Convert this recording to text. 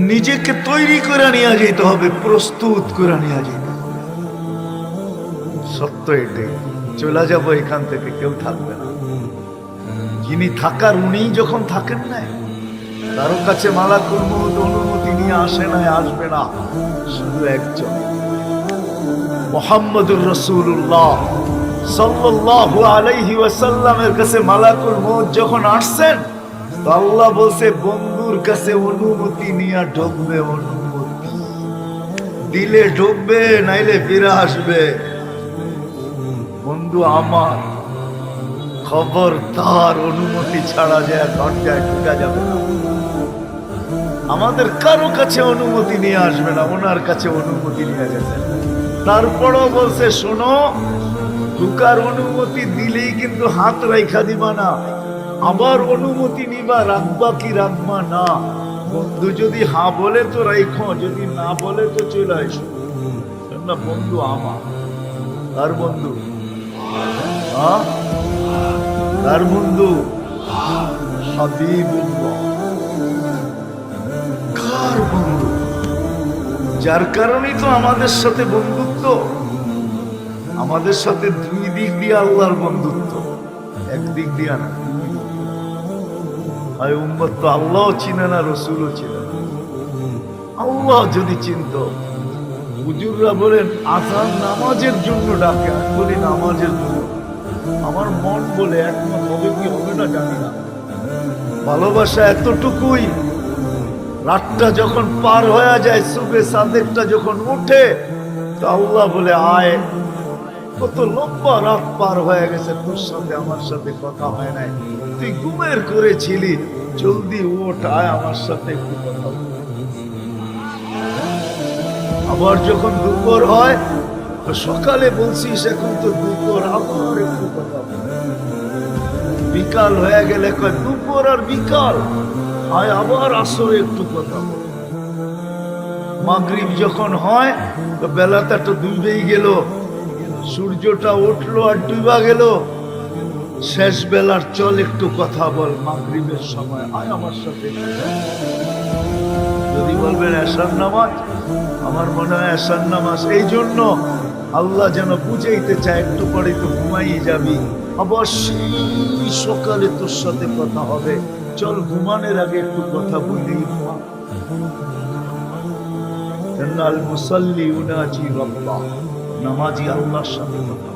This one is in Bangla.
নিজেকে তৈরি করে নিয়ে যেতে হবে, প্রস্তুত করে নিয়ে যেতে হবে। সত্য এটাই, চলে যাবো এখান থেকে, কেউ থাকবে না। যিনি থাকার উনি যখন থাকেন না, কারো কাছে মালাকুল মউত অনুমতি নিয়ে আসে না, আসবে না, শুধু একজন মুহাম্মদুর রাসূলুল্লাহ সাল্লাল্লাহু আলাইহি ওয়াসাল্লামের কাছে মালাকুল মউত যখন আসছেন, তো আল্লাহ বলছে বন্ধুর কাছে অনুমতি নিয়ে ঢুকবে, অনুমতি দিলে ঢুকবে, নাইলে ফিরে আসবে। বন্ধু আমার, খবরদার অনুমতি ছাড়া যায় দরজায় ঢুকা যাবে না। আমাদের কারো কাছে অনুমতি নিয়ে আসবে না, ওনার কাছে অনুমতি নিয়ে গেছে। তারপরও বলছে শোনো, ঢুকার অনুমতি দিলেই কিন্তু হাত রাইখা দিবা না, আবার অনুমতি নিবা, রাখবা কি রাখবা না। বন্ধু যদি হ্যাঁ বলে তো রাইখো, যদি না বলে তো চলে আসো না। বন্ধু আমার, কার বন্ধু? হ্যাঁ, কার বন্ধু? হাবিবুল্লাহ। কার বন্ধু? যার কারণেই তো আমাদের সাথে বন্ধুত্ব। আমাদের সাথে দুই দিক দিয়ে আল্লাহর বন্ধুত্ব, একদিক দিয়া না। উম্মত তো আল্লাহ চিনে না, রসুলও চিনে না। আল্লাহ যদি চিনত, হুজুররা বলেন আযান নামাজের জন্য ডাকে, আমি বলি নামাজের জন্য। আমার মন বলে একমত হবে কি হবে না জানি না। ভালোবাসা এতটুকুই, রাতটা যখন পার হয়ে যায়, সুবে সাদেকটা যখন উঠে, তো আল্লাহ বলে আয়, কত লম্বা রাত পার হয়ে গেছে, তোর সাথে আমার সাথে কথা হয় নাই, তুই ঘুমের করেছিলি, জলদি ওঠ, আয় আমার সাথে একটু কথা বল। আবার যখন দুপুর হয়, তো সকালে বলছিস এখন তো দুপুর, আবার একটু কথা বল। বিকাল হয়ে গেলে কয় দুপুর আর বিকাল, আয় আবার আসরে একটু কথা বল। মাগরিব যখন হয়, তো বেলাটা তো ডুবেই গেল, সূর্যটা উঠলো আর ডুবা গেল, শেষ বেলার চল একটু কথা বল। মাগরিবের সময় আয় আমার সাথে। যদি বলবেন এশার নামাজ, আমার মনে হয় এশার নামাজ এই জন্য আল্লাহ যেন বুঝাইতে চায়, একটু পরে তো ঘুমাই যাবি, অবশ্যই সকালে তোর সাথে কথা হবে, চল ঘুমানোর আগে একটু কথা বলি। আল মুসাল্লি ইউনাজি রাব্বাহ, নামাজি আল্লাহর সাথে কথা